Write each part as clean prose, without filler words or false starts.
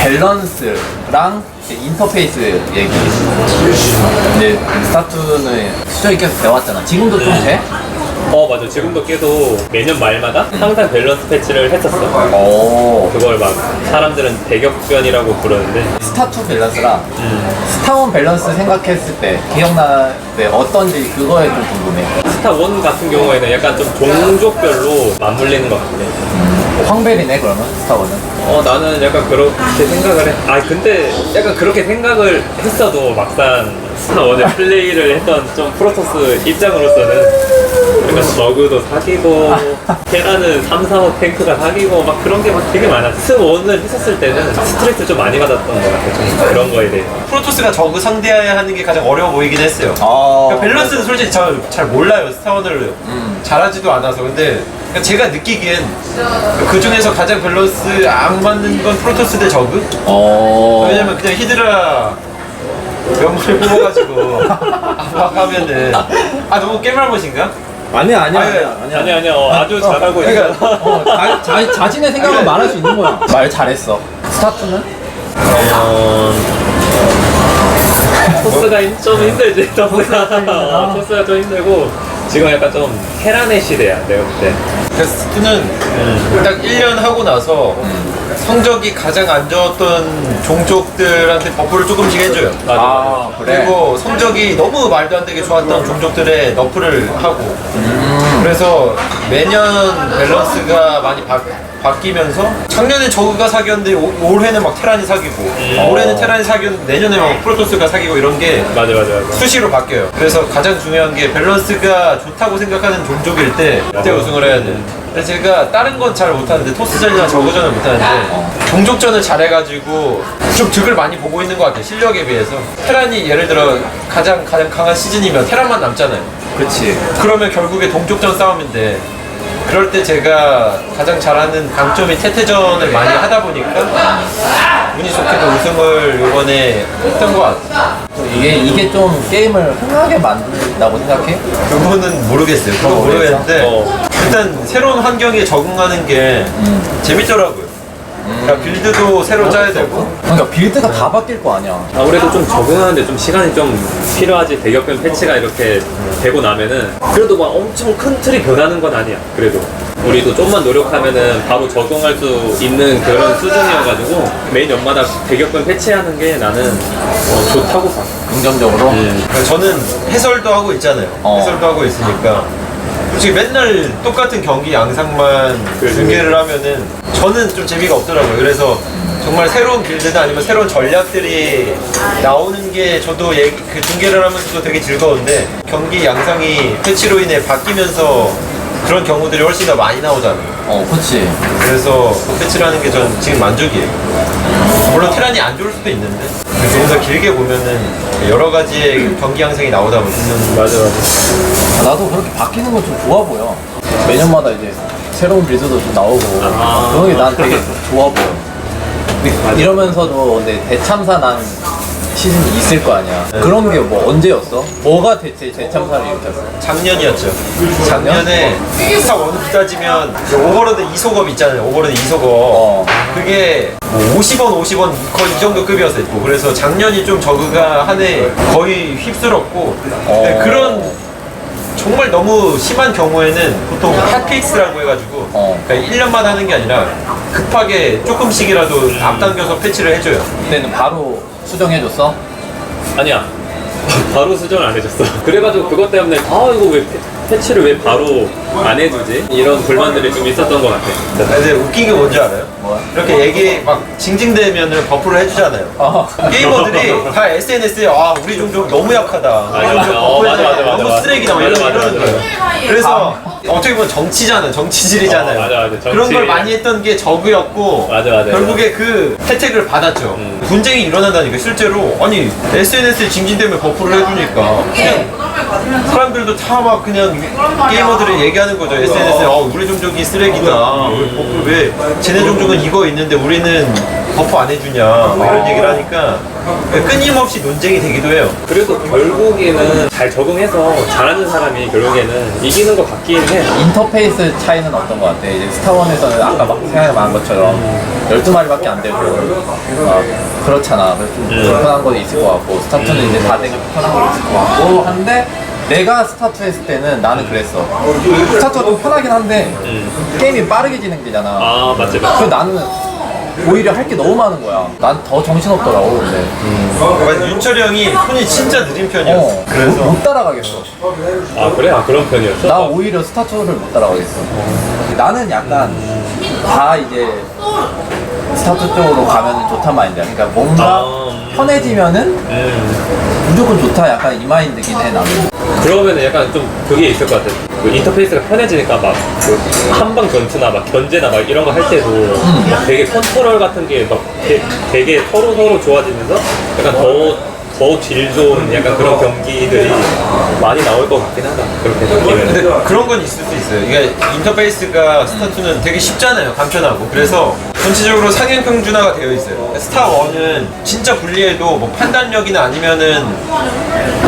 밸런스랑 이제 인터페이스 얘기. 근데 스타투는 수정이 계속 돼왔잖아. 지금도 좀 돼? 맞아. 지금도 계속 매년 말마다 항상 밸런스 패치를 했었어. 오. 그걸 막 사람들은 대격변이라고 부르는데 스타2 밸런스랑 스타1 밸런스 생각했을 때 기억나는데 어떤지 그거에 좀 궁금해. 스타1 같은 경우에는 약간 좀 종족별로 맞물리는 것 같아. 황벨이네 그러면 스타1은? 나는 약간 그렇게 생각을 해. 근데 약간 그렇게 생각을 했어도 막상 스타1에 플레이를 했던 좀 프로토스 입장으로서는 약간 저그도 사귀고 테라는 3, 4, 5 탱크가 사귀고 막 그런 게 막 되게 많아. 스타1을 했었을 때는 스트레스 좀 많이 받았던 것 같아. 좀 그런 거에 대해. 프로토스가 저그 상대해야 하는 게 가장 어려워 보이긴 했어요. 그러니까 밸런스는 솔직히 잘 몰라요. 스타1을 잘하지도 않아서. 근데 제가 느끼기엔 그 중에서 가장 밸런스 안 맞는 건 프로토스 대 저그? 왜냐면 그냥 히드라 명물을 뽑아가지고 막 하면은 너무 깨말못인가? 아니야. 아주 잘하고 있어. 자신의 생각을 말할 수 있는 거야. 말 잘했어. 스타2는? 토스가 좀 힘들지. 토스가 좀 힘들고 지금 약간 좀 테란의 시대야 내가 볼 때. 그래서 스투는 딱 1년 하고 나서 성적이 가장 안 좋았던 종족들한테 버프를 조금씩 해줘요. 그래. 그리고 성적이 너무 말도 안 되게 좋았던 종족들에 너프를 하고 그래서 매년 밸런스가 많이 바뀌면서 작년에 저그가 사귀었는데 올해는 막 테란이 사귀고 올해는 테란이 사귀었는데 내년에 막 프로토스가 사귀고 이런 게 맞아. 수시로 바뀌어요. 그래서 가장 중요한 게 밸런스가 좋다고 생각하는 종족일 때 그때 우승을 해야 돼. 근데 제가 다른 건 잘 못하는데 토스전이나 저그전을 못하는데 종족전을 잘해가지고 좀 득을 많이 보고 있는 것 같아요. 실력에 비해서. 테란이 예를 들어 가장 강한 시즌이면 테란만 남잖아요. 그치. 그러면 결국에 동족전 싸움인데 그럴 때 제가 가장 잘하는 강점이 태태전을 많이 하다 보니까 운이 좋게도 우승을 이번에 했던 것 같아요. 이게 좀 게임을 흥하게 만든다고 생각해? 그거는 모르겠어요. 그건 모르겠는데 일단 새로운 환경에 적응하는 게 재밌더라고요. 그러니까 빌드도 새로 짜야 되고. 그러니까 빌드가 다 바뀔 거 아니야. 아무래도 좀 적응하는데 좀 시간이 좀 필요하지. 대격변 패치가 이렇게 되고 나면은 그래도 막 엄청 큰 틀이 변하는 건 아니야. 그래도 우리도 좀만 노력하면은 바로 적응할 수 있는 그런 수준이어가지고 매년 연마다 대격변 패치하는 게 나는 좋다고 봐. 긍정적으로. 그러니까 저는 해설도 하고 있잖아요. 해설도 하고 있으니까 솔직히 맨날 똑같은 경기 양상만 중계를 하면은 저는 좀 재미가 없더라고요. 그래서 정말 새로운 빌드나 아니면 새로운 전략들이 나오는 게 저도 그 중계를 하면서도 되게 즐거운데 경기 양상이 패치로 인해 바뀌면서 그런 경우들이 훨씬 더 많이 나오잖아요. 그치. 그래서 그 패치를 하는 게 전 지금 만족이에요. 물론 테란이 안 좋을 수도 있는데 좀 더 길게 보면은 여러 가지의 경기 양상이 나오다 보면 맞아. 나도 그렇게 바뀌는 건 좀 좋아 보여. 매년마다 이제 새로운 빌드도 좀 나오고 그런 게 난 되게 좋아 보여. 근데 이러면서도 근데 대참사 난 시즌이 있을 거 아니야. 그런 게 뭐 언제였어? 뭐가 대체 대참사를 일으켰어? 작년이었죠. 작년에 스타1 따지면 오버로드 2소급 있잖아요. 오버로드 2소급. 그게 뭐 50원 거의 이 정도 급이었어요. 그래서 작년이 좀 저그가 한 해 거의 휩쓸었고 근데 그런 정말 너무 심한 경우에는 보통 핫픽스라고 해가지고 그러니까 1년마다 하는 게 아니라 급하게 조금씩이라도 앞당겨서 패치를 해줘요. 그때는 바로 수정해줬어? 아니야. 바로 수정을 안 해줬어. 그래가지고 그것 때문에 이거 왜 패치를 왜 바로 안 해주지? 이런 불만들이 좀 있었던 것 같아. 근데 웃긴 게 뭔지 알아요? 뭐야? 이렇게 얘기 막 징징대면은 버프를 해주잖아요. 게이머들이 다 SNS에 우리 종족 너무 약하다. 우리 종족 버프해줘. 너무 쓰레기다. 막 이러는 거예요. 그래서 어떻게 보면 정치질이잖아요. 맞아. 그런 걸 많이 했던 게 저그였고 맞아. 결국에 그 혜택을 받았죠. 분쟁이 일어난다니까 실제로. 아니 SNS에 징징대면 버프를 해주니까 그냥 사람들도 다 막 그냥 게이머들이 얘기하는 거죠. SNS에 우리 종족이 쓰레기다. 왜 쟤네 종족은 이거 있는데 우리는 버프 안 해주냐 뭐 이런 얘기를 하니까 끊임없이 논쟁이 되기도 해요. 그래도 결국에는 잘 적응해서 잘하는 사람이 결국에는 이기는 것 같긴 해. 인터페이스 차이는 어떤 것 같아? 이제 스타원에서는 아까 막 생각이 많은 것처럼 12마리밖에 안 되고 그렇잖아. 그래서 좀 불편한 것도 있을 것 같고 스타트는 이제 다 되게 편한 것도 있을 것 같고 한데 내가 스타트 했을 때는 나는 그랬어. 스타트가 좀 편하긴 한데 게임이 빠르게 진행되잖아. 아 맞지 맞지. 그래서 나는 오히려 할 게 너무 많은 거야. 난 더 정신없더라고 근데. 맞아, 윤철이 형이 손이 진짜 느린 편이었어. 그래서 못 따라가겠어. 아 그래? 아 그런 편이었어? 나 오히려 스타트를 못 따라가겠어. 나는 약간 다 이제 스타트 쪽으로 가면 좋단 마인드야. 그러니까 뭔가 편해지면은 무조건 좋다. 약간 이 마인드긴 해 나는. 그러면 약간 좀 그게 있을 것 같아. 그 인터페이스가 편해지니까 막 한방 전투나 막 견제나 막 이런 거 할 때도 막 되게 컨트롤 같은 게 막 되게 서로 좋아지면서 약간 더 질 좋은 약간 그런 경기들이 많이 나올 것 같긴 하다. 그렇게 느끼면. 근데 그런 건 있을 수 있어요. 이게 인터페이스가 스타2는 되게 쉽잖아요. 간편하고. 그래서 전체적으로 상향 평준화가 되어 있어요. 스타1은 진짜 불리해도 뭐 판단력이나 아니면은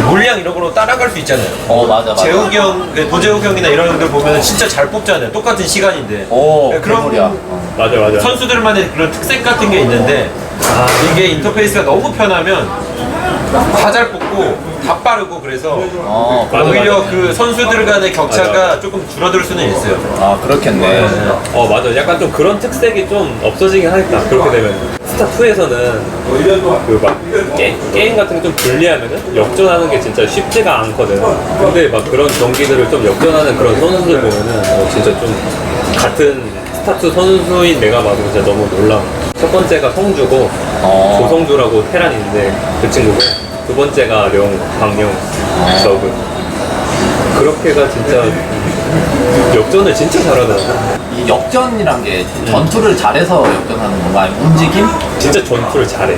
물량 이런 걸로 따라갈 수 있잖아요. 맞아. 재욱이 형, 도재욱 형이나 이런 분들 보면 진짜 잘 뽑잖아요. 똑같은 시간인데. 그런 소리야. 맞아. 선수들만의 그런 특색 같은 게 있는데 이게 인터페이스가 너무 편하면 다 잘 뽑고 다 빠르고 그래서 오히려 맞아. 그 선수들 간의 격차가 조금 줄어들 수는 있어요. 아 그렇겠네. 맞아. 약간 좀 그런 특색이 좀 없어지긴 하겠다. 그렇게 되면. 스타2에서는 그 막 게임 같은 게 좀 불리하면은 역전하는 게 진짜 쉽지가 않거든. 근데 막 그런 경기들을 좀 역전하는 그런 선수들 보면은 진짜 좀 같은 스타2 선수인 내가 봐도 진짜 너무 놀라워. 첫 번째가 성주고 조성주라고 테란인데 그 친구고 두 번째가 박용 저그. 그렇게가 진짜 역전을 진짜 잘하더라고. 이 역전이란 게 전투를 잘해서 역전하는 건가? 아니면 움직임? 진짜 전투를 잘해.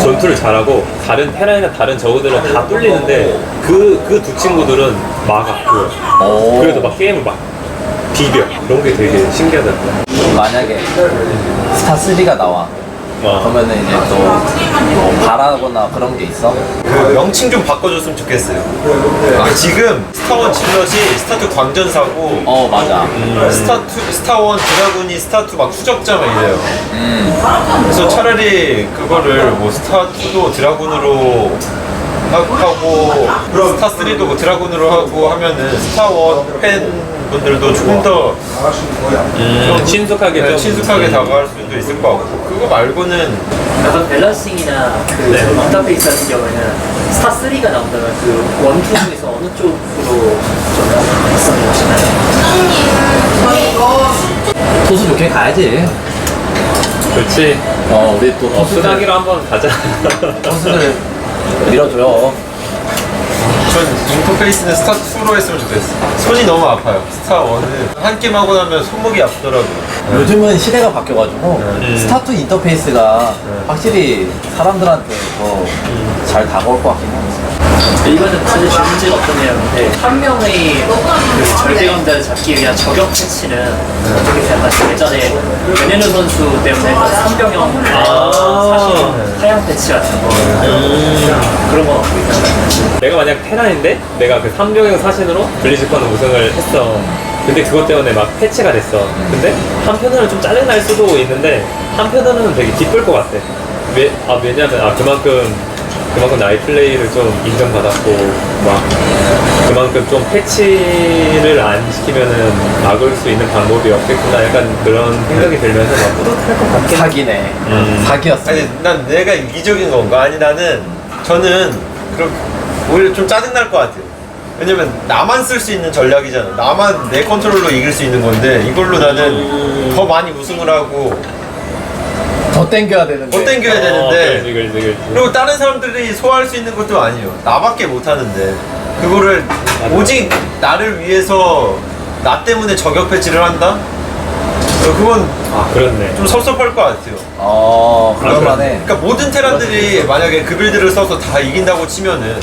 전투를 잘하고 다른 테란이나 다른 저우들은 다 뚫리는데 그 두 친구들은 막아. 그래도 막 게임을 막 비벼. 그런 게 되게 신기하더라고. 만약에 스타3가 나와. 그러면은 이제 또 바라거나 그런 게 있어? 그 명칭 좀 바꿔줬으면 좋겠어요. 지금 스타1 질럿이 스타2 광전사고 맞아. 스타1 드라군이 스타2 막 수적자만 이래요. 그래서 차라리 그거를 뭐 스타2도 드라군으로 하고 스타3도 뭐 드라군으로 하고 하면은 스타1 팬분들도 조금 더 친숙하게 친숙하게 다가갈 수도 있을 것 같고, 그거 말고는 약간 밸런싱이나 그 인터페이스 같은 경우에는 스타3가 나온다면 그 원투 중에서 어느 쪽으로 좀 했었는 것이나요? 토수 좋게 가야지. 그렇지. 우리 또 토수들, 수다기로 한번 가자. 토수들 밀어줘요. 전 인터페이스는 스타2로 했으면 좋겠어. 손이 너무 아파요. 스타1은 한 게임 하고 나면 손목이 아프더라고요. 요즘은 시대가 바뀌어가지고 스타2 인터페이스가 확실히 사람들한테 더 잘 다가올 것 같긴 해요. 이거는 사실 문제가 어떤 내용인데 한 명의 그 절대감자를 잡기 위한 저격 패치는 어떻게 생각하세요? 예전에 변현우 선수 때문에 선병형 사실 하향 패치 같은 거 그런 거 어떻게 생각하세요? 내가 만약 테란인데 내가 그 3병형 사신으로 블리즈컨 우승을 했어. 근데 그것 때문에 막 패치가 됐어. 근데 한편으로는 좀 짜증날 수도 있는데 한편으로는 되게 기쁠 것 같아. 왜냐면 그만큼 나의 플레이를 좀 인정받았고 막 그만큼 좀 패치를 안 시키면은 막을 수 있는 방법이 없겠구나, 약간 그런 생각이 들면서 막 뿌듯할 것 같긴 해. 사기네. 사기였어. 아니, 난 내가 이기적인 건가? 아니, 저는 그럼 오히려 좀 짜증날 것 같아요. 왜냐면 나만 쓸 수 있는 전략이잖아. 나만 내 컨트롤로 이길 수 있는 건데 이걸로 나는 더 많이 우승을 하고 더 땡겨야 되는데. 더 땡겨야 되는데 그렇지. 그리고 다른 사람들이 소화할 수 있는 것도 아니에요. 나밖에 못 하는데 그거를 오직 나를 위해서 나 때문에 저격 패치를 한다? 그건 그렇네. 좀 섭섭할 것 같아요. 그럴만해. 그러니까 모든 테란들이 만약에 그 빌드를 써서 다 이긴다고 치면은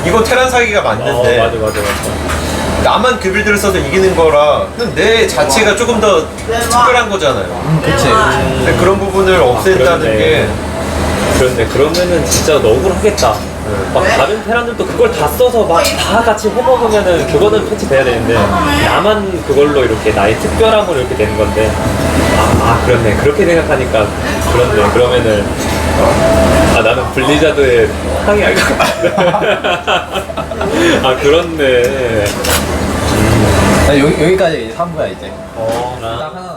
이건 테란 사기가 맞는데 맞아. 나만 그 빌드를 써서 이기는 거라 내 자체가 조금 더 특별한 거잖아요. 그치. 근데 그런 부분을 없앤다는 그렇네. 게 그런데 그러면은 진짜 너무 억울하겠다. 막 다른 테란들도 그걸 다 써서 막 다 같이 해먹으면은 그거는 패치돼야 되는데 나만 그걸로 이렇게 나의 특별함으로 이렇게 되는 건데 그렇네. 그렇게 생각하니까 그렇네. 그러면은 나는 블리자드의 항의할 것 같아. 그렇네. 여기까지 이제 3부야 이제. 나 딱 하나